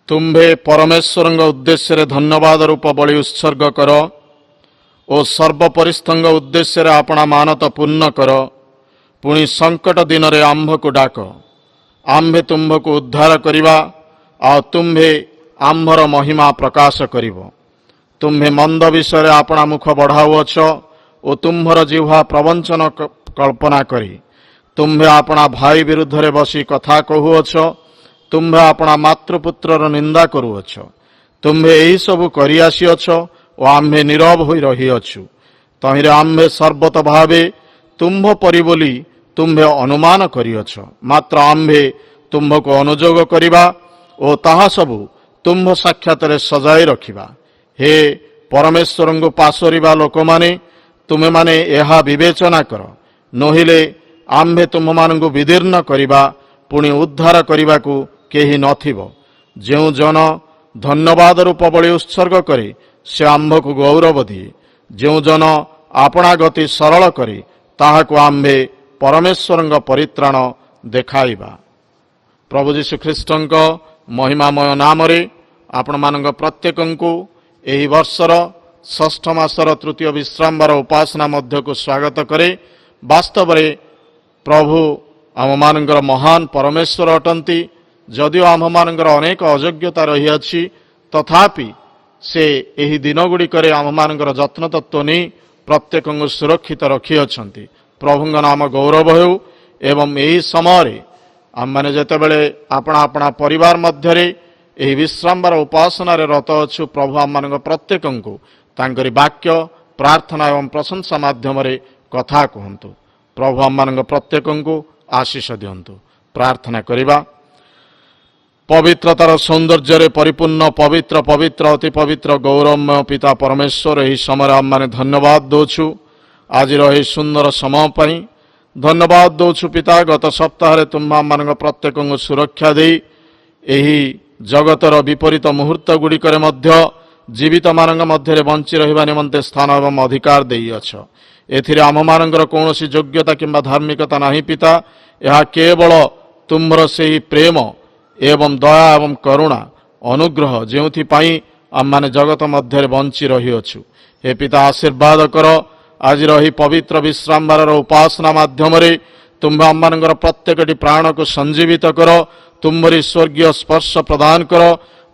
तुम्भे परमेश्वर उद्देश्य धन्यवाद रूप बलि उत्सर्ग कर और सर्वपरिस्थंग उद्देश्य आपणा मानत पूर्ण कर। पुणी संकट दिन रे आंभ को डाक, आंभे तुम्भ को उद्धार करिबा आ तुम्भे आंभर महिमा प्रकाश करिबो। तुम्भे मंद विषय आपणा मुख बढ़ाउअछ और तुम्भर जिह्वा प्रवंचन कल्पना करी। तुम्भे आपणा भाई विरुद्ध रे बसी कथा कहुअछ, तुम्भे आपणा मातृपुत्रर निंदा करुअछ। तुम्भे एही सबु करि आसिअछ और आम्भे नीरव होई रहिअछु। तहिरे आम्भे सर्वत भावे तुम्भ परि बोली तुम्भे अनुमान करिअछ। मात्र आम्भे तुम्भ को अनुजोग करिबा और ताहा सबु तुम्भ साक्षातरे सजाई रखिबा। हे परमेश्वर को पासरिबा लोक माने तुमे माने एहा विवेचना कर, नहिले आम्भे तुम मानंगु विदीर्ण करिबा, पुणी उद्धार करिबाकू केही नथिबो। जेउ जन धन्यवाद रूप बलि उत्सर्ग करे से आंभ को गौरव दिए। जेउ जन आपणा गति सरल करे ताहाकू आंभे परमेश्वर परित्राण देखाइबा। प्रभु जीशु ख्रीष्टंक महिमामय नाम रे आपण मानंग प्रत्येकंकु एही वर्षर षष्ठ मासर तृतीय विश्रामवार उपासना मध्य को स्वागत करे। वास्तव रे प्रभु आम मानंगर महान परमेश्वर अटंती। जदिओ आम मानंगर अनेक अयोग्यता रही अछि, तथापि से एही दिन गुड़िकरे आम मानंगर जत्न तत्व नहीं प्रत्येक सुरक्षित रखी अछंती। प्रभुंग नाम गौरव हेउ। एवं एही समय आम माने जेतेबेले आपणा आपणा परिवार मध्यरे एही विश्रामवार उपासना रे रत अछु, प्रभु आम मानंग प्रत्येकंकु तांकरी वाक्य प्रार्थना एवं प्रशंसा माध्यम रे कथा कहंतु। प्रभु आम मानंग प्रत्येकंकु आशीष दियंतु। प्रार्थना करिबा। पवित्रतार सौंदर्य रे परिपूर्ण पवित्र पवित्र अति पवित्र गौरवमय पिता परमेश्वर, यही समय आम माने धन्यवाद दोछु आज रही सुंदर समय पई। धन्यवाद दोछु पिता, गत सप्ताह रे तुम आम मानंग प्रत्येकंकु सुरक्षा देई एही जगतर विपरीत मुहूर्त गुड़िकरे मध्य जीवित मानंग मध्य बंची रहिबा निमंते स्थान एवं अधिकार देइअछ। एथिरे आम मानंगर कौनसी योग्यता किंबा धार्मिकता नहीं पिता, यह केवल तुम्भर सेही प्रेम एवं दया एवं करुणा अनुग्रह जेउथिपाई आम माने जगत मध्य बंची रहिअछु। हे पिता आशीर्वाद कर, आज रही पवित्र विश्रामवार उपासना माध्यम रे तुम्भे आम मानंगर प्रत्येकटी प्राण को संजीवित कर, तुम्भरी स्वर्गीय स्पर्श प्रदान कर।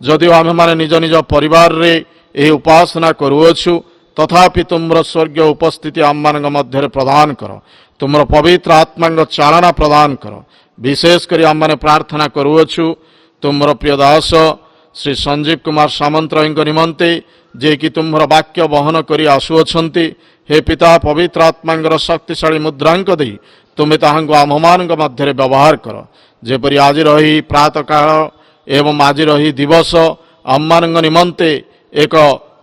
जदिओ आम माने निज निज परिवार रे एही उपासना करुअछु, तथापि तुम्हार स्वर्गीय उपस्थिति आम मानंग मध्य प्रदान कर। तुम्हार पवित्र आत्मांग चालना प्रदान कर। विशेष करी आम माने प्रार्थना करुअछु तुम्हार प्रिय दास श्री संजीव कुमार सामंतराय निमंते, जे कि तुम्हार वाक्य बहन करी आसुअछंती। हे पिता, पवित्र आत्मांगर शक्तिशाली मुद्रांक दे तुम्हें ताहांको आममानंग मध्य व्यवहार कर। जेपरि आज रही प्रातः काल एवं आज रही दिवस आममानंग निमंते एक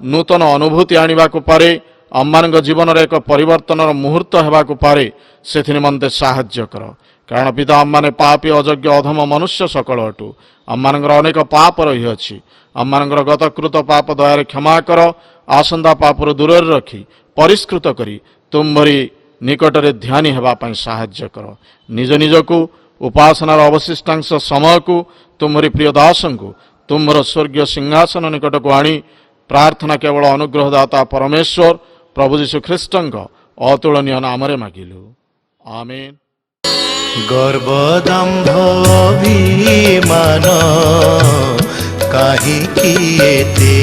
नूतन अनुभूति आनिबाकु पारे, आममानंग जीवन रे एक परिवर्तनर मुहूर्त हेबाकु पारे, सेथि निमंते साहाय्य कर। कारण पिता आम माने पापी अयोग्य अधम मनुष्य सकल अटु। आम मानंगर अनेक पाप रही अछि। आम मानंगर गतकृत पाप दयारे क्षमा कर। आसंदा पापरु दूर रखी परिष्कृत करी तुम्भरी निकट रे ध्यानी हेबा पई साहाय्य कर। निज निजकु उपासनार अवशिष्टांश समय को तुम्हारी प्रिय दासंकु तुम्हार स्वर्गीय सिंहासन निकट को आनी प्रार्थना केवल अनुग्रहदाता परमेश्वर प्रभु जीशु ख्रीष्टंक अतुलनीय नाम रे मागिलु, आमेन। गर्वदम्भ अभिमान काहिकी एते,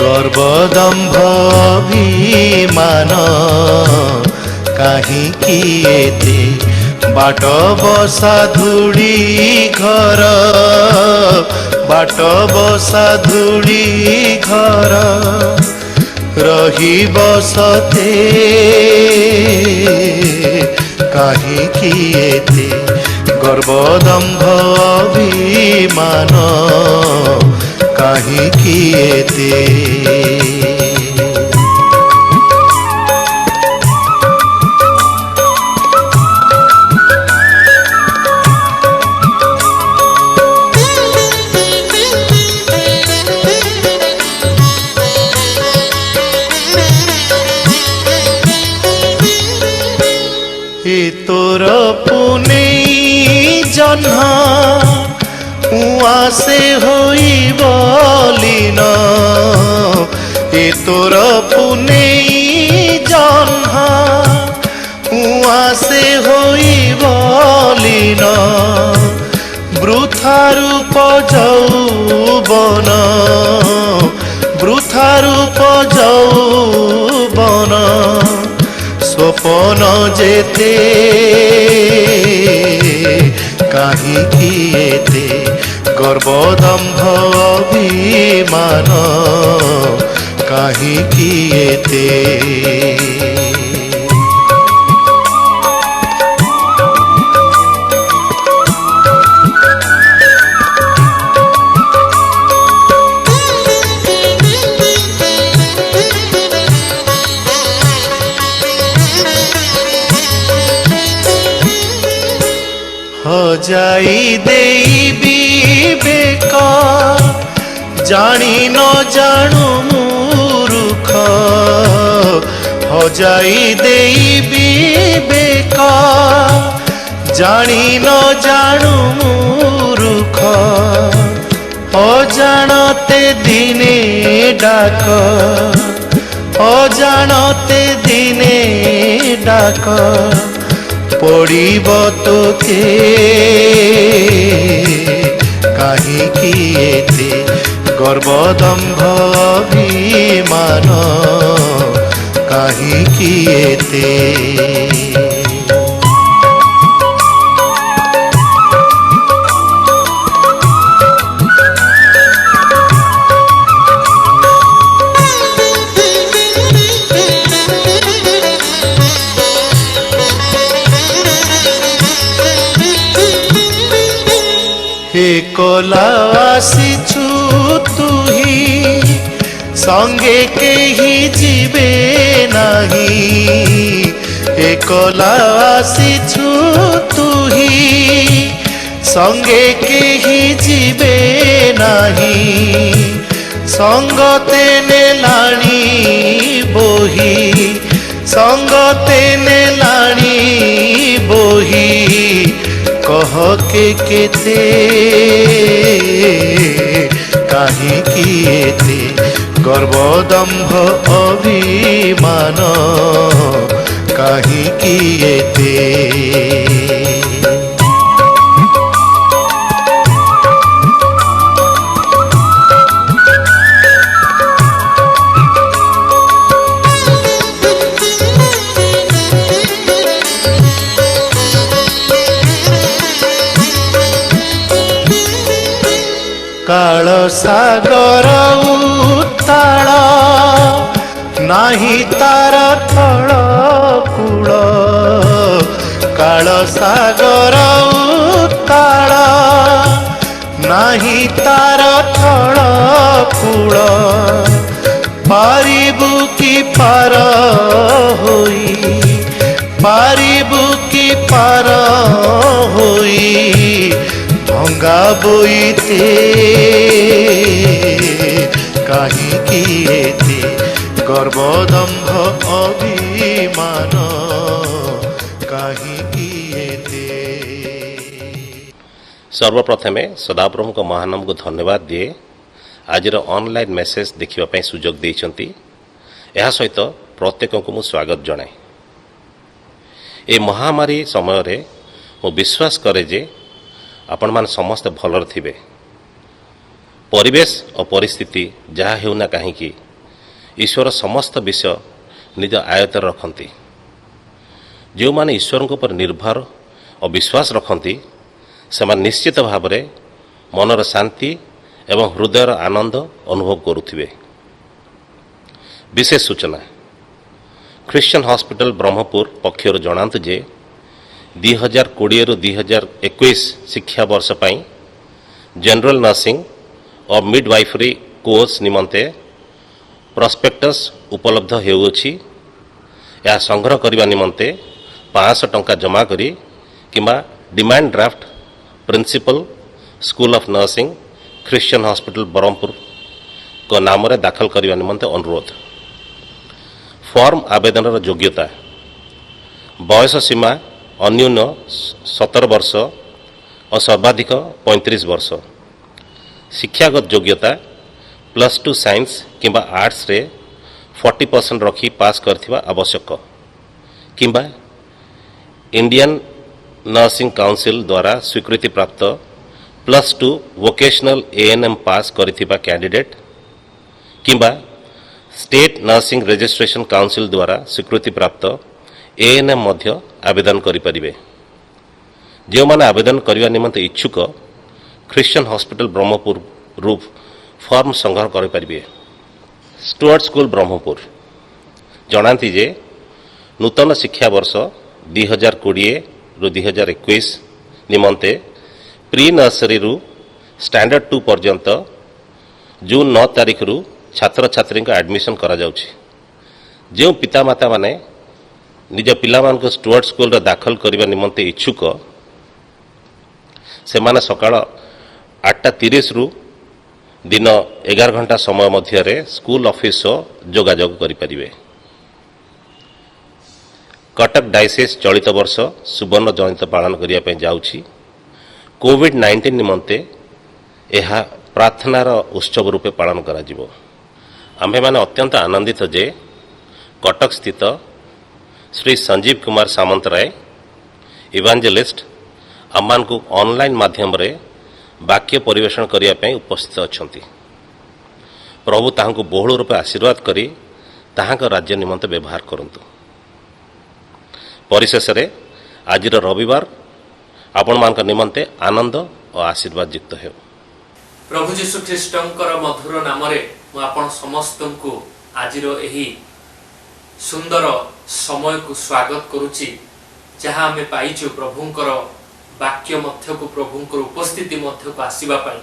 गर्वदम्भ अभिमान काहिकी एते, बाट बसा धूड़ी घर, बाट बसा धूड़ी घर रही बसते काहिकी एते, गर्वदम्भ अभिमान काहिकी एते। तोर पुने जन्ह উয়াসে হইব লীন এ তোর পুনেই জহ্ন উয়াসে হইব লীন বৃথারূপ যৌবন বৃথারূপ যৌবন স্বপন যেতে কাহিকি এতে গর্বদম্ভ অভিমান কাহিকি এতে হজাই দেই বিবেক জানি ন জাণু মূর্খ হজাই দেই বিবেক জানি ন জাণু মূর্খ অজাণতে দিনে ডাক অজাণতে দিনে ডাক পড়িব তোকে কাহিকি এতে গর্বদম্ভ অভিমান কাহিকি এতে একলা আসিছু তুহি সঙ্গে কেহি ଯିବେ ନାହିଁ একলা আসিছু তুহি সঙ্গে কেহি ଯିବେ ନାହିଁ সঙ্গতে নেলাণী বহি সঙ্গতে নেলাণী বহি কহ কে কেতে কাহিকি এতে গর্বদম্ভ অভিমান কাহিকি এতে কাল সাগর উত্তাল নাহি তার থল কূল কাল সাগর উত্তাল নাহি তার থল কূল পারিবু কি পার হই পারিবু কি পার হই ভঙ্গা বইতে কাহিকি এতে গর্বদম্ভ অভিমান কাহিকি এতে सर्वप्रथमे सदाप्रभु को महानाम को धन्यवाद दिए आज ऑनलाइन मेसेज देखा सुजोग देइछंती एहा सहित प्रत्येक को मु स्वागत जनाए ए महामारी समय रे मु विश्वास करे जे आपण मान समस्त भलर थिबे परिवेश और परिस्थिति जहाँ हेउना कहीं ईश्वर समस्त विषय निज आयत्तर रखती जो माने ईश्वर पर निर्भर और विश्वास रखती से निश्चित भाव में मनर शांति एवं हृदयर आनंद अनुभव करुथिबे। विशेष सूचना ख्रिश्चियन हॉस्पिटल ब्रह्मपुर पक्षर जनातु जे 2020 रु 2021 शिक्षा वर्ष पाई जनरल नर्सिंग और मिडवाइफरी कोर्स निमंते प्रॉस्पेक्टस उपलब्ध हेउछि। या संग्रह करने निमंते 500 टंका जमा करी किंबा demand draft principal school of nursing Christian hospital Brahmapur को नाम रे दाखल करने निमंते अनुरोध। फॉर्म आवेदन योग्यता बयस सीमा अन्यून 17 वर्ष और सर्वाधिक 35 वर्ष शिक्षागत योग्यता +2 साइंस किंबा आर्ट्स रे 40% रखी पास करथिबा आवश्यक किंबा इंडियन नर्सिंग काउंसिल द्वारा स्वीकृति प्राप्त +2 वोकेशनल एएनएम पास करथिबा कैंडिडेट किंबा स्टेट नर्सिंग रजिस्ट्रेशन काउंसिल द्वारा स्वीकृति प्राप्त एएनएम मध्य आवेदन करि परिबे। जो माने आवेदन करने निमंते इच्छुक क्रिश्चियन हॉस्पिटल ब्रह्मपुर रूप फॉर्म संग्रह करें। स्टुअर्ट स्कूल ब्रह्मपुर जनाती जे नूतन शिक्षा वर्ष 2020 रु 2021 निमंते प्री नर्सरी रु स्टैंडर्ड 2 पर्यंत जून 9 तारिख रु छात्र छात्री एडमिशन करा जाउछि। जो पितामाता माने निज पिला मान को स्टुअर्ट स्कूल दाखल करने निमंते इच्छुक से माने सकाळ 8:30 रु दिन 11 घंटा समय मध्य स्कूल ऑफिस जोगाजोग करें। कटक डायसिस चलित वर्ष सुवर्ण जयंती पालन करने जाउछि। कोविड-19 निमंते यह प्रार्थनार उत्सव रूपे पालन करा जिवो। आम्भे माने अत्यंत आनंदित जे कटक स्थित श्री संजीव कुमार सामंतराय इवांजेलिस्ट आमान को ऑनलाइन माध्यम रे वाक्य परिवेषण करिया पई उपस्थित अछंती। प्रभु ताहांको बहुल रूपे आशीर्वाद करी ताहांको राज्य निमंते व्यवहार करंतु। परिशेष रे आजिर रविवार आपण मानक निमंते आनंद और आशीर्वाद युक्त हेउ। प्रभु जीशु ख्रीष्टंकर मधुर नाम रे मु आपण समस्तंकु आजिर एही सुंदर समय को स्वागत करूची, जहां हमें पाइछु प्रभुंकर वाक्य मध्य को प्रभुंकर उपस्थिति मध्य को आसीबा पाई।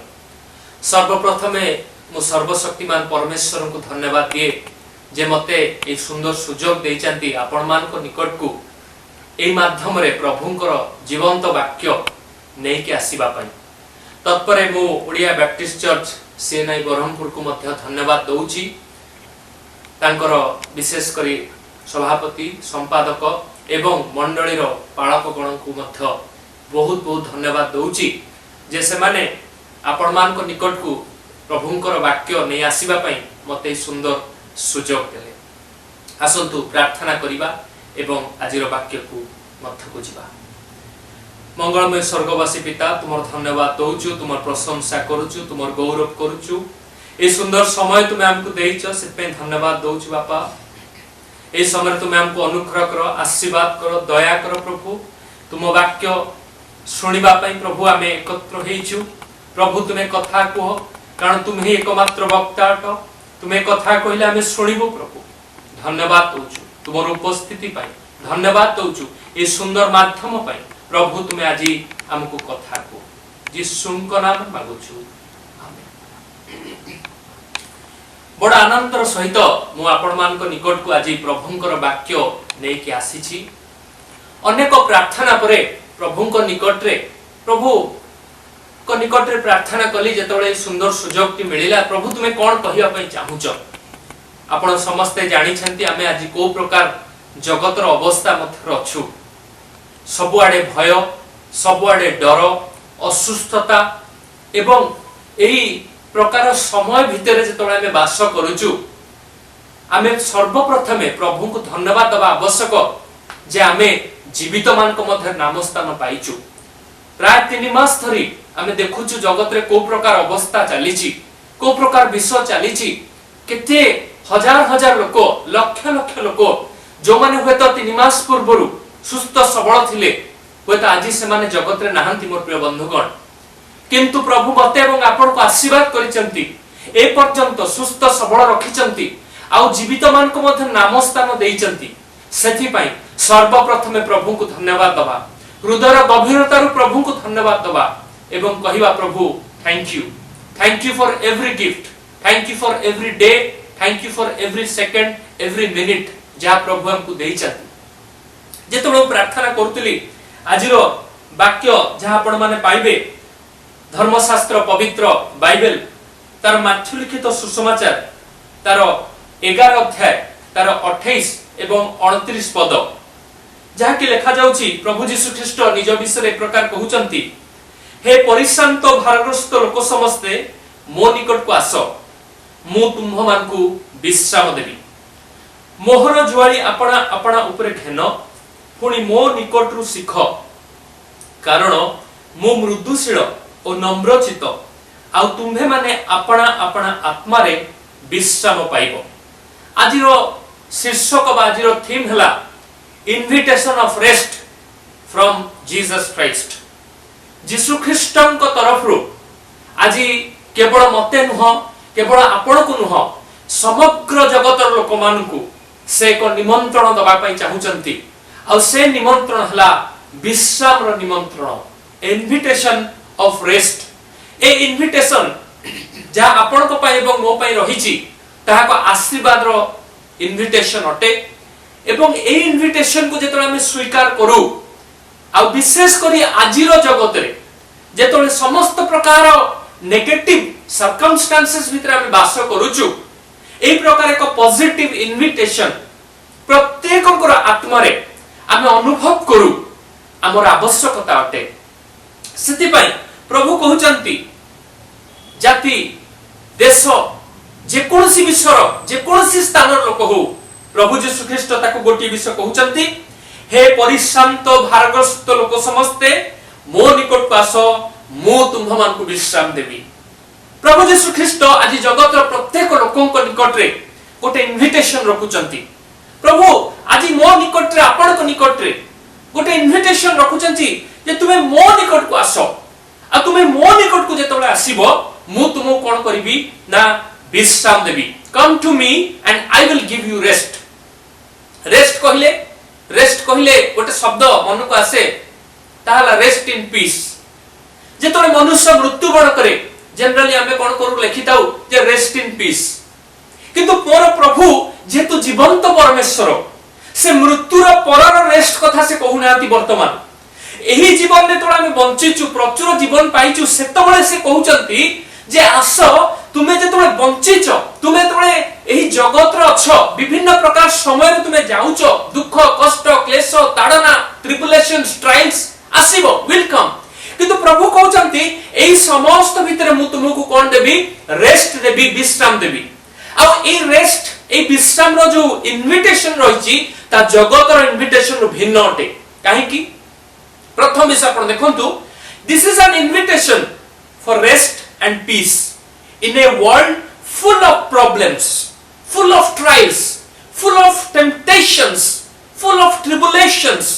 सर्वप्रथमे मु सर्वशक्तिमान परमेश्वर को धन्यवाद दिए जे मते ए सुंदर सुजोग देइचंती आपण मान को निकट को एई माध्यम रे प्रभुंकर जीवंत वाक्य नै के आसीबा पाई। तत्परे मु Odia Baptist church CNI Brahmapur को मध्य धन्यवाद दउची। तांकर विशेष करी सभापति संपादक एवं मंडलीर पालकगण को मध्य बहुत बहुत धन्यवाद दउची जे से माने आपण मान को निकट को प्रभुंकर वाक्य नै आसीबा पई मते सुंदर सुजोग देले। आसंतु प्रार्थना करिबा एवं आजिर वाक्य को मध्य को जिबा। मंगलमय स्वर्गवासी पिता, तुमर धन्यवाद दउछु, तुमर प्रशंसा करूछु, तुमर गौरव करूछु। ए सुंदर समय तुमे हमको देइछो से पे धन्यवाद दउछु बापा। ए समय तुमे हमको अनुग्रह करो, आशीर्वाद करो, दया करो प्रभु। तुम वाक्य शुणिबा पई प्रभु आमे एकत्र हेइछु। प्रभु तुमे कथा कहो, कारण तुम ही एकमात्र वक्ता अट। तुमे कथा कहिले आमे शुणिबो प्रभु। धन्यवाद दउछु तुमर उपस्थिति पई, धन्यवाद दउछु ए सुंदर माध्यम पई। प्रभु तुमे आजि हमको कथा कहो, यीशुଙ୍କ नाम मागुछु, आमेन। बड़ आनंदर सहित मु आपण मान को निकट को आज प्रभुंकर वाक्य नै के आसीछि। अनेक प्रार्थना परे प्रभुंक निकट रे प्रभु को निकट रे प्रार्थना कली जेतबळे सुंदर सुजोग टी मिलिला। प्रभु तुमे कोन कहिया पई चाहुछ? आपण समस्ते जानि छंती आमे आज को प्रकार जगतर अवस्था मथर अछु। सबुआडे भय, सबुआडे डर, असुस्थता एवं एही प्रकार समय भितर जेतबळे आमे वास करूछु, आमे सर्वप्रथमे प्रभु को धन्यवाद दबा आवश्यक जे आमे जीवित मान को मध्य नाम स्थान पाइछु। प्राय 3 मास धरी आमे देखुछु जगत रे को प्रकार अवस्था चलीछि, को प्रकार विश्व चलीछि। केते हजार हजार लोक, लक्ष लक्ष लोक जो माने होय तो 3 मास पूर्वरु सुस्थ सबल थिले, होय तो आज से माने जगत रे नाहंती मोर प्रिय बंधुगण। किंतु प्रभु मते एवं आपण को आशीर्वाद करिसंती, ए पर्यंत सुस्थ सबल रखिसंती, आ जीवित मान को मध्य नाम स्थान देइसंती। सेथि पई सर्वप्रथमे प्रभु को धन्यवाद दबा, हृदय गभीरता रु प्रभु को धन्यवाद दबा एवं कहिबा प्रभु thank you for every gift, thank you for every day, thank you for every second, every minute जहा प्रभु हमको देइछथि। जेतबे प्रार्थना करतली आजिरो वाक्य जहा आपण माने पाइबे धर्मशास्त्र पवित्र बाइबल तार माथ्यु लिखित सुसमाचार तार 11 अध्याय तार 28 एवं 29 पद जहा कि लिखा जाउची। प्रभु यीशु ख्रीष्ट निज विषय एक प्रकार कहउचंती, हे परिशांत भारग्रस्त लोक समस्ते मो निकट को आस मु तुम्ह मानकु विश्राम देवी मोहर जुआली अपना अपना उपरे घेन पुणी मो निकट रु शिख कारण मु मृदुशील और नम्रचित आ तुम्हे माने अपना अपना आत्मा रे विश्राम पाइबो। आज शीर्षक बा आज थीम हला invitation of rest from Jesus Christ. जीसु ख्रीष्टन को तरफ रु आज केवल मते नुह केवल आपण को नुह समग्र जगतर लोक मानकु से एक निमंत्रण दबा पई चाहुचंती आ से निमंत्रण हला विश्राम रो निमंत्रण invitation of rest. A invitation जा आपण को पई एवं मो पई रहिची ताहा को आशीर्वाद रो इनविटेशन अटे एवं ए इनविटेशन को जेतले हम स्वीकार करू आ विशेष करी आजिरो जगत रे जेतले समस्त प्रकार नेगेटिव सर्कमस्टेंसेस भितर हम वास करूछु ए प्रकार एक पॉजिटिव इनविटेशन प्रत्येककर आत्मा रे हम अनुभव करू हमर आवश्यकता अटे। सेति पई प्रभु कहउचंती जाति देश जे कोनसी विश्वर जे कोनसी स्थान लोक हो प्रभु यीशु ख्रीष्ट ताको गोटी विषय कहउचंती हे परिश्रांत भारग्रस्त लोक समस्ते मो निकट आस मु तुम्ह मानकु विश्राम देवी। प्रभु यीशु ख्रीष्ट आज जगतर प्रत्येक लोकंक निकट रे गोटे इनविटेशन रखुचंती। प्रभु आज मो निकट रे आपनक निकट रे गोटे इनविटेशन रखुचंती जे तुमे मो निकट को आसो आ तुमे मो निकट को जेतबे आसीबो मु तुमको कोन करबी ना विश्राम देवी। Come to me and I will give you rest. Rest कहले गोटे शब्द मन को आसे ताला रेस्ट इन पीस। जेतबे मनुष्य मृत्युवरण करे जनरली आमे कोन करू लेखिताउ जे रेस्ट इन पीस किंतु मोर प्रभु जेतु जीवंत परमेश्वर से मृत्युर परर रेस्ट कथा से कहू नांती। वर्तमान एही जीवन रे तोड़ा हम बंचिचु प्रचुर जीवन पाइचु सेतबळे से कहउचंती जे आस तुमे जेतबळे बंचिच तुमे जेतबळे एही जगत रे अछ विभिन्न प्रकार समय रे तुमे जाउच दुख कष्ट क्लेश ताड़ना ट्रिबुलेशंस ट्रायल्स आसीबो विल कम किंतु प्रभु कहउचंती एही समस्त भितरे मु तुमको कोन देबी रेस्ट देबी विश्राम देबी। आ ए रेस्ट ए विश्राम रो जो इनविटेशन रहिची ता जगत रो इनविटेशन रो भिन्न अटे। काहे कि प्रथम विषय आपण देखंतु this is an invitation for rest and peace in a world full of problems full of trials full of temptations full of tribulations.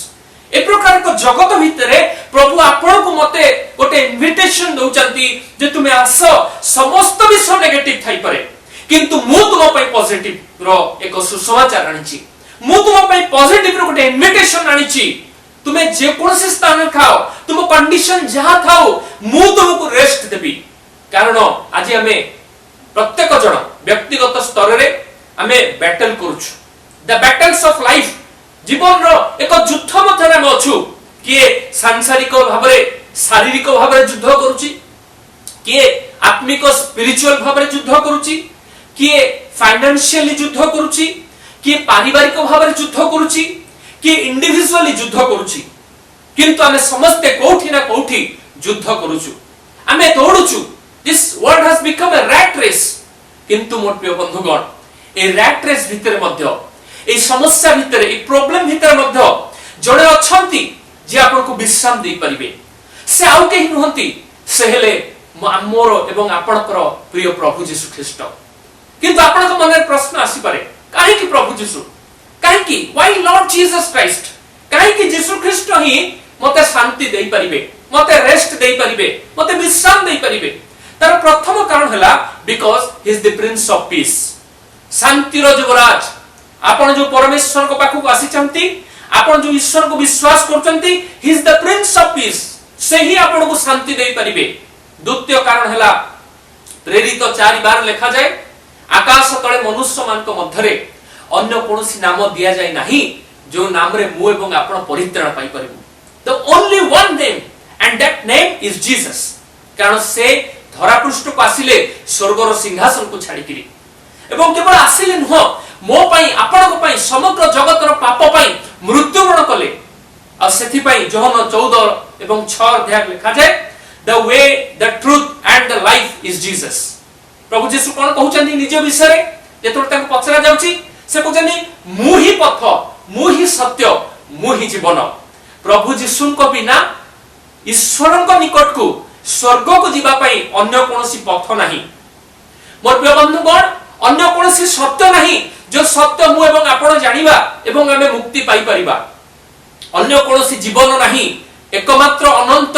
ए प्रकार को जगत भितरे प्रभु आपण को मते गोटे इनविटेशन दउचंती जे तुमे आस समस्त विषय नेगेटिव थाई पारे किंतु मु तुम पई पॉजिटिव रो एक सुसमाचार आनिची मु तुम पई पॉजिटिव रो गोटे इनविटेशन आनिची। तुमे जे कोनसे स्थान खाओ तुम कंडीशन जहां थाओ मु तुमको रेस्ट देबी। कारण आज हमें प्रत्येक जन व्यक्तिगत स्तर रे हमें बैटल करूछु द बैटल्स ऑफ लाइफ जीवन रो एक युद्ध मध्यरे हम अछु। किए सांसारिक भाबरे शारीरिक भाबरे युद्ध करूची किए आत्मिक स्पिरिचुअल भाबरे युद्ध करूची किए फाइनेंशियली युद्ध करूची किए पारिवारिक भाबरे युद्ध करूची किए इंडिविजुअली युद्ध करूची किंतु हमें समस्त कोठी ना कोठी युद्ध करूछु हमें दौड़ुछु। This world has become a rat race किंतु मोर प्रिय बंधुगण ए रैट रेस भितर मध्य ए समस्या भितर ए प्रॉब्लम भितर मध्य जड़े अछंती जे आपन को विश्राम दे परिबे से आउ केही नहंती से हेले मोर एवं आपनकर प्रिय प्रभु यीशु ख्रीष्ट। किंतु आपनक मन में प्रश्न आसी पारे काहे कि प्रभु यीशु काहे कि व्हाई लॉर्ड जीसस क्राइस्ट काहे कि यीशु ख्रीष्ट ही मते शांति देई परिबे मते रेस्ट देई परिबे मते विश्राम देई परिबे। तार प्रथम कारण हला because he is the prince of peace. शांति रो युवराज आपण जो परमेश्वर को पाखु आसी चंती आपण जो ईश्वर को विश्वास करचंती he is the prince of peace से ही आपण को शांति देई परिबे। द्वितीय कारण हला प्रेरित 4 बार लिखा जाए आकाश तळे मनुष्य मान को मध्यरे अन्य कोनोसी नाम दिया जाय नाही जो नाम रे मु एवं आपण परित्राण पाई परिबु। The only one name and that name is Jesus. कारण से धरा पृष्ठ को आसिले स्वर्गर सिंहासन को छाड़ी किरी एवं केवल आसिले नुह मो पई आपण को पई समग्र जगतर पाप पई मृत्युवरण कले। आ सेथि पई योहन 14 एवं 6 अध्याय लिखा जाय the way the truth and the life is Jesus. प्रभु जीशु कौन कहउछन्ती निज विषय जेतोर ताको पचरा जाउची से कहउछन्ती मु ही पथ मु ही सत्य मु ही जीवन। प्रभु जीशु को बिना ईश्वर को निकट को स्वर्ग को जीवा पई अन्य कोनोसी पथ नाही। मोर प्रिय बंधुगण अन्य कोनोसी सत्य नाही जो सत्य मु एवं आपण जानिबा एवं हमें मुक्ति पाई परिबा। अन्य कोनोसी जीवन नाही एकमात्र अनंत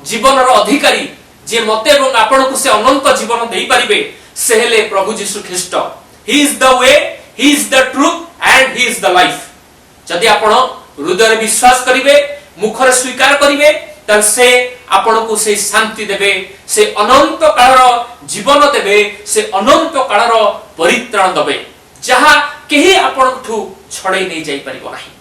जीवन रो अधिकारी जे मते एवं आपण को से अनंत जीवन देई परिबे से हेले प्रभु जीशु ख्रीष्ट। ही is the way, he is the truth and he is the life. जदि आपण हृदय विश्वास करिवे मुखर स्वीकार करिवे तब से आपण को से शांति देबे, से अनंत कालर जीवन देबे, से अनंत कालर परित्राण देबे जहा केही आपणठू छड़े नहीं जाई परिबो नाही।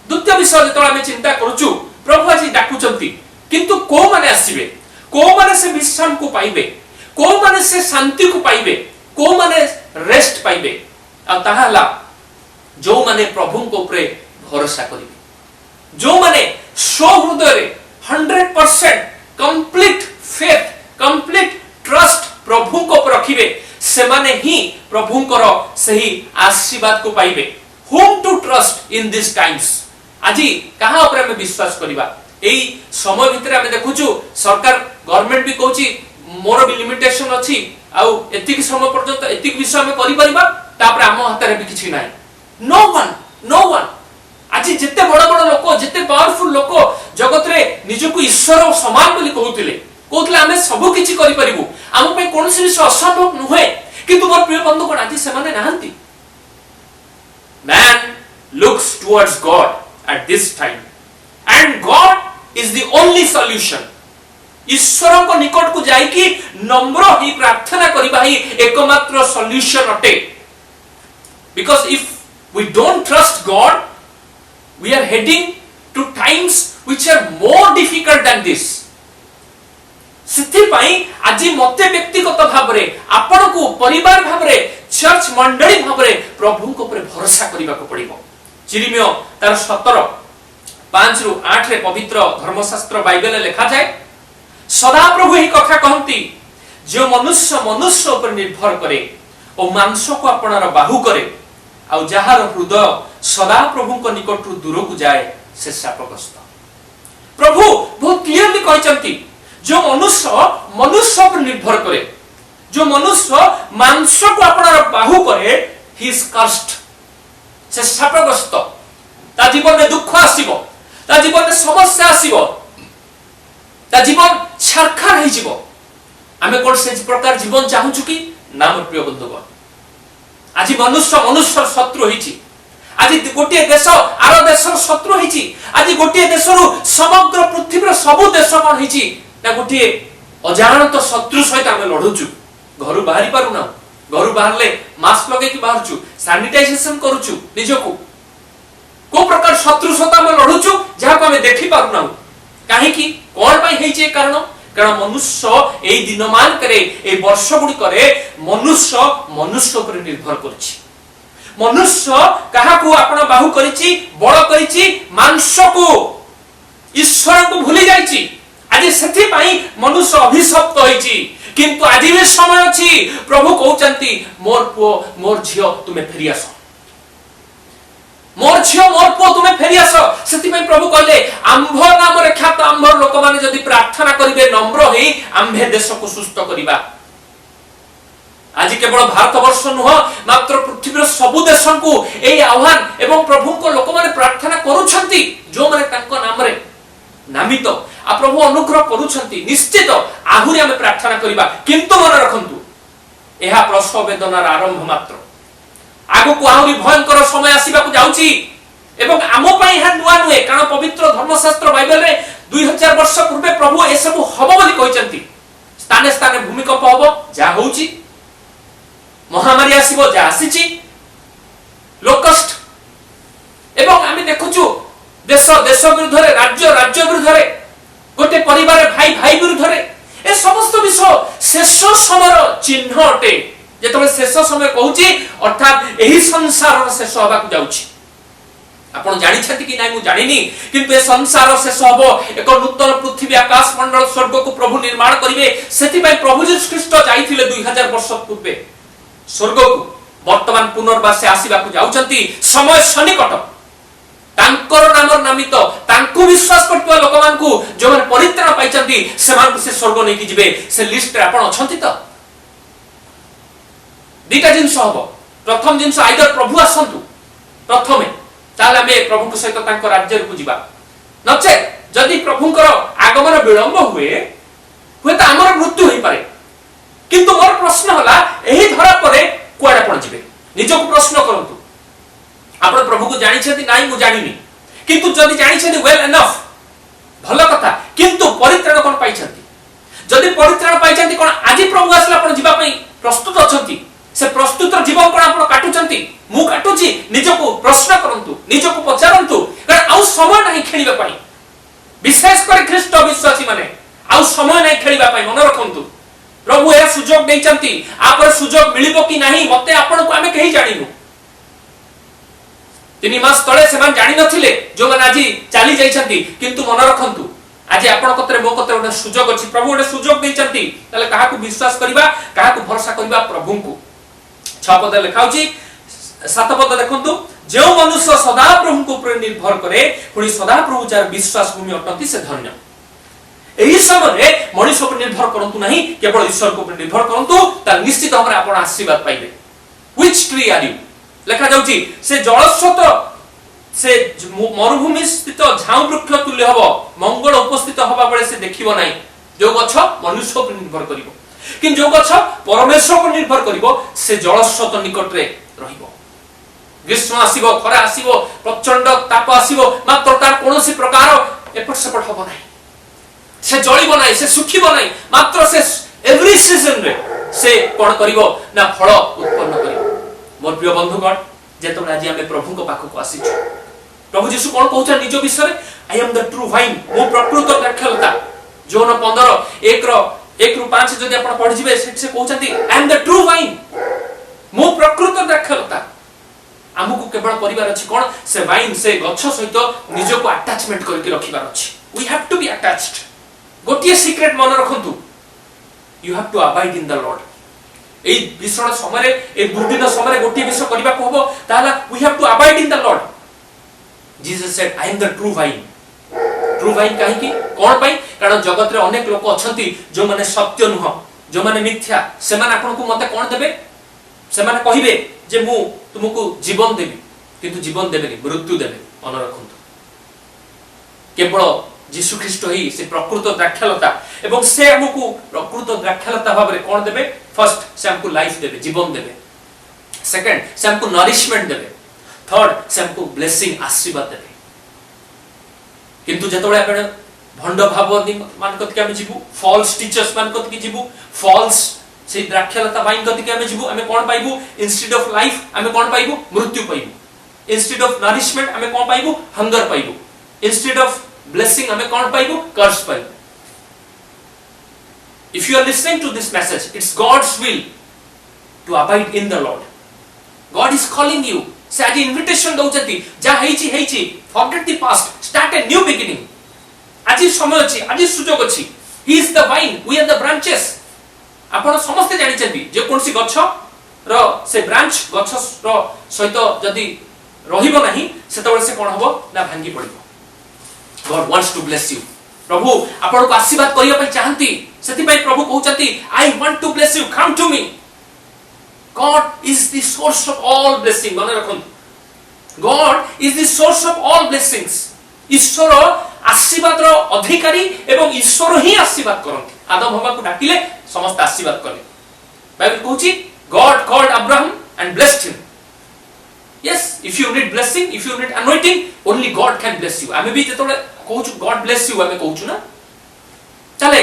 द्वितीय विषय जेतों आमे चिंता करूछु प्रभु आज डाकुचंती किंतु को माने आसीबे, को माने से विश्राम को पाइबे, को माने से शांति को पाइबे, को माने रेस्ट पाइबे आ ताहाला जो माने प्रभु को ऊपर भरोसा करिवे, जो माने सो हृदय रे 100% कंप्लीट फेथ कंप्लीट ट्रस्ट प्रभु को ऊपर रखिबे से माने ही प्रभु को सही आशीर्वाद को पाइबे। whom to trust in these times आजी कहा ऊपर में विश्वास करिबा। एई समय भितर हमें देखुछु सरकार गवर्नमेंट भी कहूची मोर भी लिमिटेशन अछि आ एतिक समय पर्यंत एतिक विषय में करि परिबा तापर हम हाथ रे भी किछि नाही। नो वन आजी जत्ते बड़ बड़ लोक जत्ते पावरफुल लोक जगत रे निजको ईश्वर समान बोली कहउतिले हमें सब किछि करि परिबु हम पे कोनसी विषय असंभव नहुए किंतु मोर प्रिय बंधु कोन आजी से माने नाहंती। Man looks towards God at this time and God is the only solution। ईश्वर को निकट को जाई कि नम्र ही प्रार्थना करिबा ही एकमात्र सॉल्यूशन अटे। Because if we don't trust God we are heading to times which are more difficult than this। सिथिपाई आज मते व्यक्तिगत भाबरे आपण को परिवार भाबरे चर्च मंडली भाबरे प्रभु को ऊपर भरोसा करिबा को पड़िबो। यिर्मयाह तार 17:5-8 रे पवित्र धर्मशास्त्र बाइबल लिखा जाए सदा प्रभु ही कथा कहंती जो मनुष्य ऊपर निर्भर करे ओ मांस को आपणार बाहु करे आ जहार हृदय सदा प्रभु को निकट दूर को जाए से शापग्रस्त। प्रभु बहुत क्लियरली कहचंती जो मनुष्य पर निर्भर करे जो मनुष्य मांस को आपणार बाहु करे ही इज कर्स्ड से शापग्रस्त। ता जीवन में दुख आसीबो, ता जीवन में समस्या आसीबो, ता जीवन छारखार हो जीवो। आमे कोन से प्रकार जीवन चाहूछु कि नाम प्रिय बंधुगण आज मनुष्य शत्रु होईची। आज गोटे देश आर देशर शत्रु होईची। आज गोटे देशरु समग्र पृथ्वीर सब देश कोन होईची ना गोटे अजानत शत्रु सहित आमे लढुछु। घर बाहरी पारु ना, घर बाहरले मास्क लगे कि बाहरछु, सैनिटाइजेशन करूछु निजको। को प्रकार शत्रु सहित आमे लढुछु जहा को आमे देखि पारु ना। काहे कि कोन पई हेइचे कारण मनुष्य ए दिन मान करे ए वर्ष गुडी करे मनुष्य पर निर्भर करछि। मनुष्य कहा को आपण बाहु करिछि बड़ करिछि मांस को ईश्वर को भूली जाइछि। आज सेथि पई मनुष्य अभिशप्त होइछि किंतु आज भी समय अछि प्रभु कहउचंती मोर पुओ मोर झियो तुमे फेरि आसो, मोर झियो मोर पुओ तुमे फेरि आसो। सेथि पई प्रभु कहले आंभ नाम रे ख्यात आंभ लोक माने जदि प्रार्थना करिवे नम्र होई आंभे देश को सुस्त करिबा। आज केवल भारत वर्ष नुह मात्र पृथ्वीर सब देश को एई आह्वान एवं प्रभु को लोक माने प्रार्थना करूछंती जो माने तांको नाम रे नामित आ प्रभु अनुग्रह करूछंती। निश्चित आहुरी आमे प्रार्थना करिबा किंतु मन रखंतु एहा प्रसव वेदनार आरंभ मात्र। आगु को आहुरी भयंकर समय आसीबा को जाउची एवं आमो पई हा नुआ नुए कारण पवित्र धर्मशास्त्र बाइबल रे 2000 वर्ष पूर्वे प्रभु ए सब हबो बोली कहिसंती। स्थाने स्थाने भूमिकंप हबो जा होउची, महामारी आसीबो जा आसीची, लोकस्ट एवं आमे देखुछु देश विरुद्ध रे राज्य विरुद्ध रे गोटे परिवार भाई विरुद्ध रे ए समस्त विषय शेष समय चिन्ह अटे। जेतबे शेष समय कहूची अर्थात एही संसार शेष होबाक जाउची। आपण जानिछथि कि नाही मु जानिनी किंतु ए संसार शेष हबो एक नूतन पृथ्वी आकाश मंडल स्वर्ग को प्रभु निर्माण करिवे सेति पय प्रभु यीशु ख्रीष्ट जाईथिले 2000 वर्ष पूर्वे स्वर्ग को वर्तमान पुनर्वासे आसीबा को जाउचंती समय सनिकट तांकर नाम नामित तांको विश्वास करतवा लोकमान को जो मन परित्राण पाइचंती सेमान से स्वर्ग नै कि जिवे से लिस्ट रे आपण अछंती त दीटा जिंस हबो प्रथम जिंस आइदर प्रभु आसंतु प्रथमे ताले हमें प्रभु को सहित तांको राज्य को जिबा नचे जदि प्रभुकर आगमन विलंब हुए त हमर मृत्यु होई पारे किंतु मोर प्रश्न होला एही धरा परे कुआडे पण जिवे निजको प्रश्न करंतु आपण प्रभु को जानि छथि नाही मु जानिनी किंतु जदि जानि छथि वेल एनफ भलो कथा किंतु परित्राण कोन पाइ छथि जदि परित्राण पाइ छथि कोन आजि प्रभु आसला पण जिबा पई प्रस्तुत अछथि से प्रस्तुत जीवन कोन आपण काटुचंती मु काटुची निजको प्रश्न करंतु निजको पचारंतु कारण आउ समय नाही खेलिबा पई विशेष कर ख्रीष्ट विश्वासी माने आउ समय नाही खेलिबा पई मन रखंतु प्रभु ए सुजोग देइचंती आपर सुजोग मिलिबो कि नाही मते आपण को आमे कहि जानिनु 3 मास तळे सेमान जानि नथिले जो मन आजि चाली जाइचंती किंतु मन रखंतु आज आपण कतरे मो कतरे ओडे सुजोग अछि प्रभु ओडे सुजोग देइचंती तले काहा को विश्वास करिबा काहा को भरोसा करिबा प्रभु को 6 पद लिखाउची 7 पद देखंतु जो मनुष्य सदा प्रभु को ऊपर निर्भर करे पुनी सदा प्रभु जार विश्वास भूमि अटंती से धन्य एही समय मनुष्य पर निर्भर करंतु नहीं केवल ईश्वर को ऊपर निर्भर करंतु ता निश्चित भाବରେ आपण आशीर्वाद पाइबे व्हिच ट्री आर यू लेखा जाउची से जलस्रोत से मरुभूमि स्थित झाऊ वृक्ष तुल्य हबो मंगल उपस्थित हबा बेले से देखिबो नाही जो गछ मनुष्य पर निर्भर करिवो कि जो गछ परमेश्वर पर निर्भर करिवो से जलस्रोत निकट रे रहिबो ग्रीष्म आसीबो खरा आसीबो प्रचंड ताप आसीबो मात्र तार कोनोसी प्रकार एपट सेपट हबो नाही से जळिबो नाही से सुखिबो नाही मात्र से एवरी सीजन रे से कोन करिवो ना फल उत्पन्न करिवो मोर प्रिय बंधुगण जेतो आज हमें प्रभु को पाखो को आसीछु प्रभु यीशु कोन कहउछन निज विषय आई एम द ट्रू वाइन मो प्रकृत द्राक्षलता जोन 15:1 ରୁ 5 जदि आपण पढि जिवे से कहउछंती I am the true vine मो प्रकृत द्राक्षलता हमकु केवल परिवार अछि कोन से वाइन से गच्छ सहित निज को अटैचमेंट करके रखिबार अछि we have to be attached गोटिए सीक्रेट मन रखंतु you have to abide in the lord ए विषण समय ए दुर्दिन समय गोटिए विषय करबा को हबो ताला we have to abide in the Lord Jesus said I am the true vine काहे कि कोन पई कारण जगत रे अनेक लोक अछंती जो माने सत्य नुह जो माने मिथ्या से माने आपन को मते कोन देबे से माने कहिबे जे मु तुमको जीवन देबी किंतु जीवन देबेनी मृत्यु देबे मन रखंतु केवल यीशु ख्रीष्ट ही से प्रकृत द्राक्षलता एवं से हमकु प्रकृत द्राक्षलता भाबरे कोन देबे फर्स्ट से हमकु लाइफ देबे जीवन देबे सेकंड से हमकु नरिशमेंट देबे थर्ड से हमकु ब्लेसिंग आशीर्वाद देबे किंतु जतबे आपण भंड भावनी मान कत के हम जीवु फॉल्स टीचर्स मान कत के जीवु फॉल्स से द्राक्षलता वाइन कत के हम जीवु हमें कोन पाइबु इंस्टेड ऑफ लाइफ हमें कोन पाइबु मृत्यु पाइबु इंस्टेड ऑफ नरिशमेंट हमें कोन पाइबु हंगर पाइबु इंस्टेड ऑफ ब्लेसिंग हमें कौन पाइबो कर्स पाइबो if you are listening to this message it's God's will to abide in the lord God is calling you से आज इनविटेशन दउचती जा हेची forget the past start a new beginning आज समय अछि आज सुजोग अछि he is the vine we are the branches आपण समस्त जानि छथि जे कोनसी गच्छ रो से ब्रांच गच्छ रो सहित जदी रहिबो नाही सेतबे से कोन हबो ना भांगी पड़िबो God wants to bless you. प्रभु आपण को आशीर्वाद करिया पय चाहंती सेति पय प्रभु कहउचंती I want to bless you come to me. God is the source of all blessing. मन रखन God is the source of all blessings. ईश्वर आशीर्वाद रो अधिकारी एवं ईश्वर ही आशीर्वाद करंती आदम हवा को डाकिले समस्त आशीर्वाद कले Bible कहउची God called Abraham and blessed him. Yes, if you need blessing, if you need anointing, only God can bless you. आमे भी जेतोले कहूछु God bless you आमे कहूछु ना चले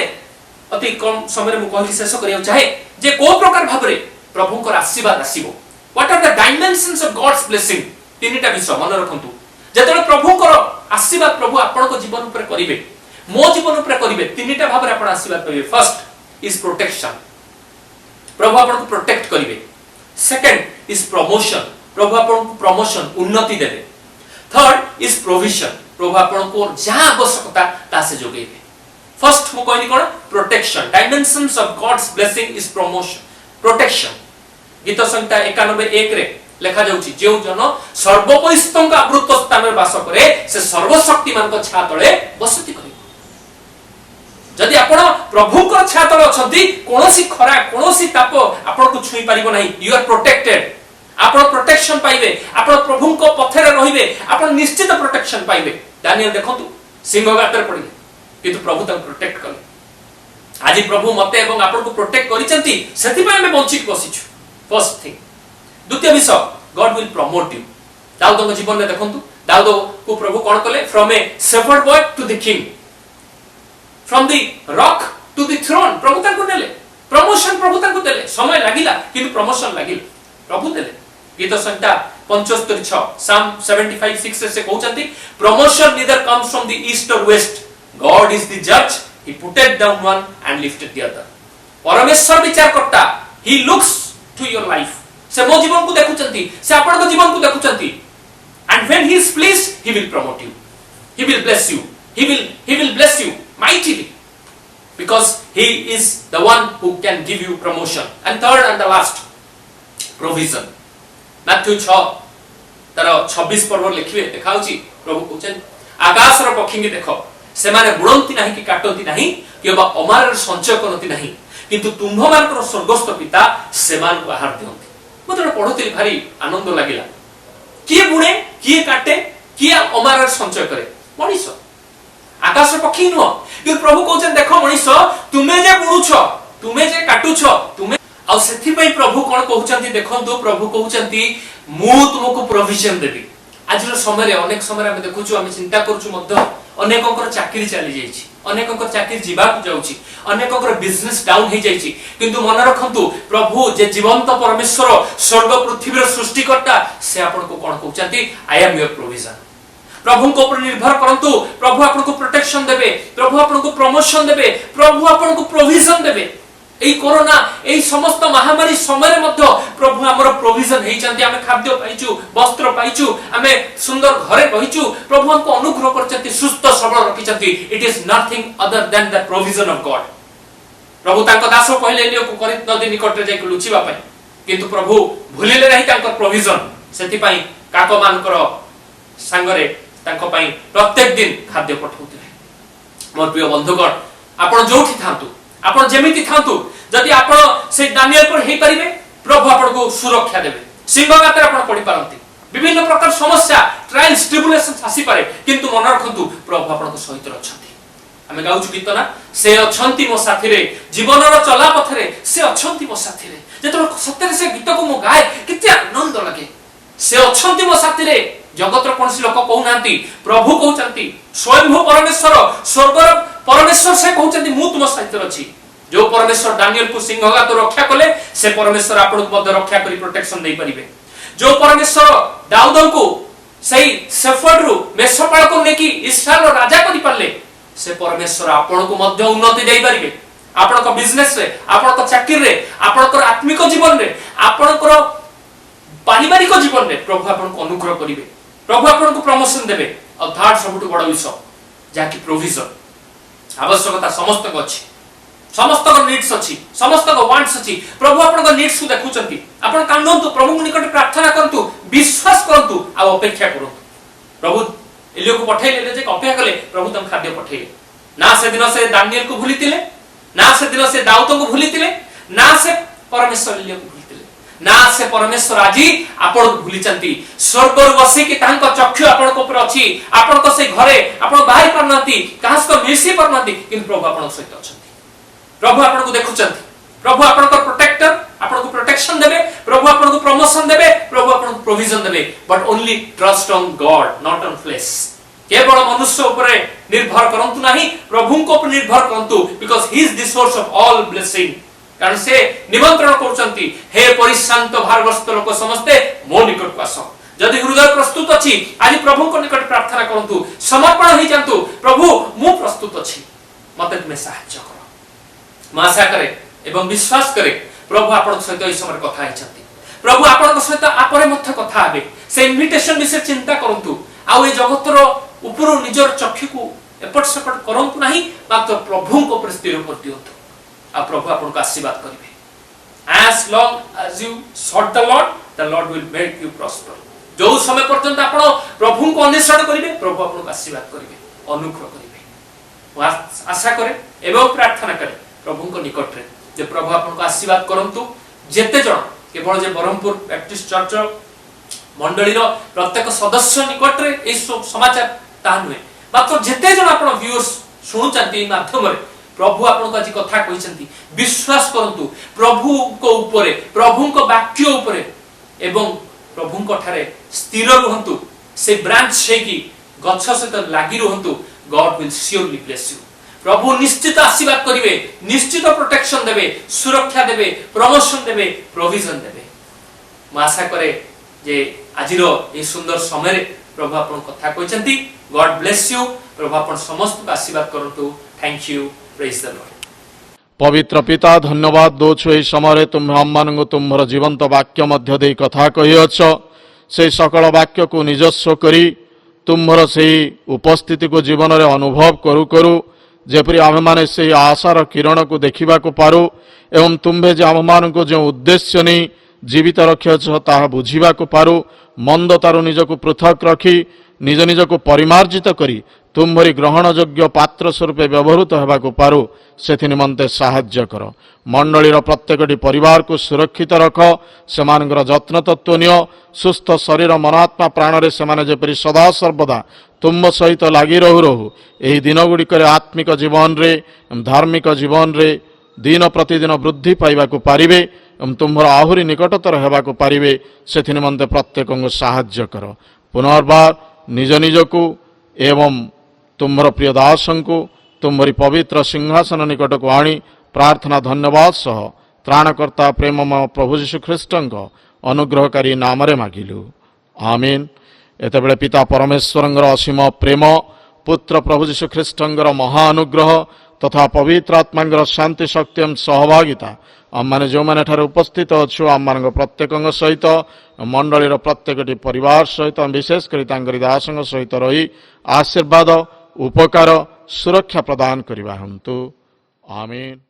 अति कम समय रे मु कहली शेष करिया चाहे जे को प्रकार भाबरे प्रभु को आशीर्वाद आसीबो what are the dimensions of God's blessing तीनटा विषय मन रखंतु जेतोले प्रभु को आशीर्वाद प्रभु आपण को जीवन ऊपर करिवे मो जीवन ऊपर करिवे तीनटा भाबरे आपण आशीर्वाद पाइबे फर्स्ट इज प्रोटेक्शन प्रभु आपण को प्रोटेक्ट करिवे सेकंड इज प्रमोशन प्रभु आपण को प्रमोशन उन्नति देबे थर्ड इज प्रोविजन, प्रभु आपको जहां आवश्यकता ता से जोगेबे। फर्स्ट मु कहनी कोन protection, dimensions of God's blessing is promotion, protection. गीत संहिता 91:1 रे लेखा जाउची जे जन सर्वोपरिस्तंक आवृत स्थान में वास करे से सर्वशक्तिमान को छा तळे बसति करे। जदि आपण प्रभु को छा तळे अछंती कोनोसी खरा कोनोसी ताप आपण को छुई परिबो नाही, यू आर प्रोटेक्टेड। आपण प्रोटेक्शन पाइबे, आपण प्रभु को पथरे रहिबे, आपण निश्चित प्रोटेक्शन पाइबे। दानियल देखंतु सिंह गातर पड़िले किंतु प्रभु तक प्रोटेक्ट कले। आज प्रभु मते एवं आपण को प्रोटेक्ट करिसेंती, सेति पय हम बंचित बसिछु। First thing. द्वितीय विषय, गॉड विल प्रमोट यू। दाऊद को जीवन में देखंतु दाऊद को प्रभु कोन कले, from a shepherd boy to the king, from the rock to the throne. प्रभु ताको देले प्रमोशन, प्रभु ताको देले। समय लागिला किंतु प्रमोशन लागिला, प्रभु देले। गीत संहिता 75:6 साम 75:6 से कहउचंती, promotion neither comes from the east or west, God is the जज, he puted down one and lifted the other. परमेश्वर विचार करता, he looks to your life. से मो जीवन को देखुचंती, से आपण को जीवन को देखुचंती, and when he is pleased he will promote you, he will bless you, he will bless you mightily because he is the one who can give you promotion. And third and the last, provision. Matthew 6 तार 26 पर्व लिखिबे देखाउची, प्रभु कहउछन आकाश रो पक्षी के देखो, से माने बुणंती नाही कि काटंती नाही कि अमार संचय करंती नाही, किंतु तुम्भ मानकर स्वर्गस्थ पिता सेमान को आहार दियंती। मते पढोती भारी आनंद लागिला। किए बुणे, किए काटे, किए अमार संचय करे? मनीष। आकाश पक्षी नुह कि प्रभु कहउछन देखो मनीष, तुमे जे बुणुछ, तुमे जे काटुछ, तुमे आ सेथि पई प्रभु कोन कहउछंती देखंतु, प्रभु कहउछंती मु तुमको प्रोविजन देबी। आजिर समय रे अनेक समय रे हम देखुछु, हम चिंता करूछु मध्य अनेककर चाकरी चली जाईछि, अनेककर चाकरी जीवाक जाउछि, अनेककर बिजनेस डाउन हे जाईछि, किंतु मन रखंतु प्रभु जे जीवंत परमेश्वर स्वर्ग पृथ्वीर सृष्टिकर्ता से आपन को कोन कहउछंती, आई एम योर प्रोविजन। प्रभु को ऊपर निर्भर करंतु, प्रभु आपन को प्रोटेक्शन देबे, प्रभु आपन को प्रमोशन देबे, प्रभु आपन को प्रोविजन देबे। एई कोरोना एई समस्त महामारी समय रे मध्य प्रभु हमर प्रोविजन हेइ चंती, हमें खाद्य पाइछु, वस्त्र पाइछु, हमें सुंदर घरे रहिछु, प्रभु हमको अनुग्रह करचंती, सुस्थ सबल रखिचंती। It is nothing other than the provision of God. प्रभु तांको दास कहले एलियो को करित नदी निकट रे जाई लुचिबा पय, किंतु प्रभु भूलिले नाही तांको प्रोविजन। सेति पई काको मानकर संगरे तांको पई प्रत्येक दिन खाद्य पठाउतिले। मोर प्रिय बंधुगण, आपण जोठी थांतु, आपण जेमिति थांतु, जदि आपण से दानियल पर हेइ परिबे, प्रभु आपण को सुरक्षा देबे। सिंहगातर आपण पड़ी पारंती, विभिन्न प्रकार समस्या ट्रायल्स ट्रिबुलेशंस आसी पारे, किंतु मन रखंतु प्रभु आपण को सहित अछंती। हमें गाउछु गीत ना, से अछंती मो साथी रे, जीवन रो चला पथ रे से अछंती मो साथी रे। जेतो सत्य से गीत को मो गाए किते आनंद लागे। से अछंती मो साथी रे, जगत रो कोनसी लोक कहू नांती, प्रभु कहउचंती, स्वयं परमेश्वर स्वर्गर परमेश्वर से कहउचंती, मु तुम सहित अछि। जो परमेश्वर दानियल को सिंहगात रक्षा कले, से परमेश्वर आपण को मध्य रक्षा करी प्रोटेक्शन दे परिबे। जो परमेश्वर दाऊद को सही शेफर्ड रु मेषपाल को नेकी इस्राएल रो राजा करि पाले, से परमेश्वर आपण को मध्य उन्नति दे परिबे। आपण को बिजनेस रे, आपण को चाकरी रे, आपण को आत्मिक जीवन रे, आपण को पारिवारिक जीवन रे प्रभु आपण को अनुग्रह करिवे, प्रभु आपण को प्रमोशन देबे। और थर्ड सबटु बड़ विषय जाकी प्रोविजन। आवश्यकता समस्त को अछि, समस्त को नीड्स अछि, समस्त को वांट्स अछि। प्रभु आपण को नीड्स को देखुचंती। आपण कांदंतु, प्रभु को निकट प्रार्थना करंतु, विश्वास करंतु, आ अपेक्षा करंतु। प्रभु एलियो को पठाइले जे अपेक्षा कले, प्रभु तम खाद्य पठाइले। ना से दिन से दानियल को भूलितिले, ना से दिन से दाऊद को भूलितिले, ना से परमेश्वर एलियो को भूलितिले, ना से परमेश्वर आजी आपण को भूलिचंती। स्वर्ग रो बसी कि तांको चक्षु आपण को ऊपर अछि, आपण को से घरे आपण बाहर परनाती, काहस को मिसी परनाती, किंतु प्रभु आपण सहित अछंती। प्रभु आपण को देखुचंती, प्रभु आपण को प्रोटेक्टर, आपण को प्रोटेक्शन देबे, प्रभु आपण को प्रमोशन देबे, प्रभु आपण को प्रोविजन देबे। But only trust on God, not on flesh. केवल मनुष्य ऊपर निर्भर करंतु नाही, प्रभु को ऊपर निर्भर करंतु, because he is the source of all blessing. कारण से निमंत्रण करचंती, हे परिशांत भारग्रस्त लोक समस्ते मो निकट को आसो। जदि हृदय प्रस्तुत अछि, आज प्रभु को निकट प्रार्थना करंतु, समर्पण हि जानतु, प्रभु मु प्रस्तुत अछि, मते तुमे सहाय्य करो। मैं आशा करे एवं विश्वास करे प्रभु आपण सहित एई समय कथा हिचंती। प्रभु आपण सहित आपरे मध्य कथा हेबे। से इन्विटेशन विषय चिंता करंतु, आउ ए जगतर उपरो निजर चक्षु को एपट सेपट करंतु नहीं मात्र प्रभु को पर स्थिर कर दियंतु आ प्रभु आपन को आशीर्वाद करिवे as long as you sought the Lord will make you prosper जो समय पर्यंत आपण प्रभु को अन्वेषण करिवे प्रभु आपन को आशीर्वाद करिवे अनुग्रह करिवे आशा करे एवं प्रार्थना करे प्रभु को निकट रे जे प्रभु आपन को आशीर्वाद करंतु जेते जण केवल जे बरहमपुर बैप्टिस्ट चर्च मंडली रो प्रत्येक सदस्य निकट रे ए समाचार ता नुहे मात्र जेते जण आपण व्यूअर्स सुनुचंती माध्यम रे प्रभु आपन को आज कथा कहिसंती विश्वास करंतु प्रभु को ऊपरे प्रभु को वाक्य ऊपरे एवं प्रभु को ठारे स्थिर रहंतु से ब्रांच से की गच्छ सहित लागि रहंतु God will surely bless you प्रभु निश्चित आशीर्वाद करिवे निश्चित प्रोटेक्शन देबे सुरक्षा देबे प्रमोशन देबे प्रोविजन देबे मैं आशा करे जे आजिरो ए सुंदर समय रे प्रभु आपन कथा कहिसंती गॉड ब्लेस यू प्रभु आपन समस्त को आशीर्वाद करंतु thank you praise the Lord पवित्र पिता धन्यवाद दोछु एई समय तुम हममानंगु तुमर जीवंत वाक्य मध्य देई कथा कहियछ से सकल वाक्य को निजस्व करी तुमर सेई उपस्थिति को जीवन रे अनुभव करू करू जेपरि आमे माने सेई आशार किरण को देखिबा को पारू एवं तुम्भे जे आमे मानंको जे उद्देश्य नै जीवित रखियछ ताहा बुझिबा को पारू मंदतारु निजको पृथक रखी निज निज को परिमार्जित करी तुम्भरी ग्रहण योग्य पात्र स्वरूप व्यवहृत होगा पारू से निमंते साहाय्य कर मंडलीर प्रत्येकटी परिवार को सुरक्षित रख से जत्न तत्व नियो सुस्थ शरीर मनात्मा प्राण रे सेमाने जेपरि सदा सर्वदा तुम सहित लगी रहु रहु एही दिन गुड़िक आत्मिक जीवन रे धार्मिक जीवन रे दिन प्रतिदिन वृद्धि पाइबा को पारिबे तुम्हर आहुरी निकटतर होगा को पारिबे से निमंते प्रत्येक साहाय्य कर पुनर्बार निज निजको एवं तुम्हर प्रिय दासों को तुम्हारी पवित्र सिंहासन निकट को आनी प्रार्थना धन्यवाद सह त्राणकर्ता प्रेममय प्रभु यीशु ख्रीष्ट अनुग्रहकारी नाम रे मागिलु आमीन। एतबेले पिता परमेश्वरंगर असीम प्रेम पुत्र प्रभु यीशु ख्रीष्टंगर महानुग्रह तथा पवित्र आत्मांगर शांति शक्ति सहभागिता आम मैंने जो मैंने ठारे उपस्थित अच्छु आम मान प्रत्येक सहित मंडलीर प्रत्येकटी परिवार सहित विशेषकर दासों सहित रही आशीर्वाद उपकार सुरक्षा प्रदान करवा हंतु आमीन।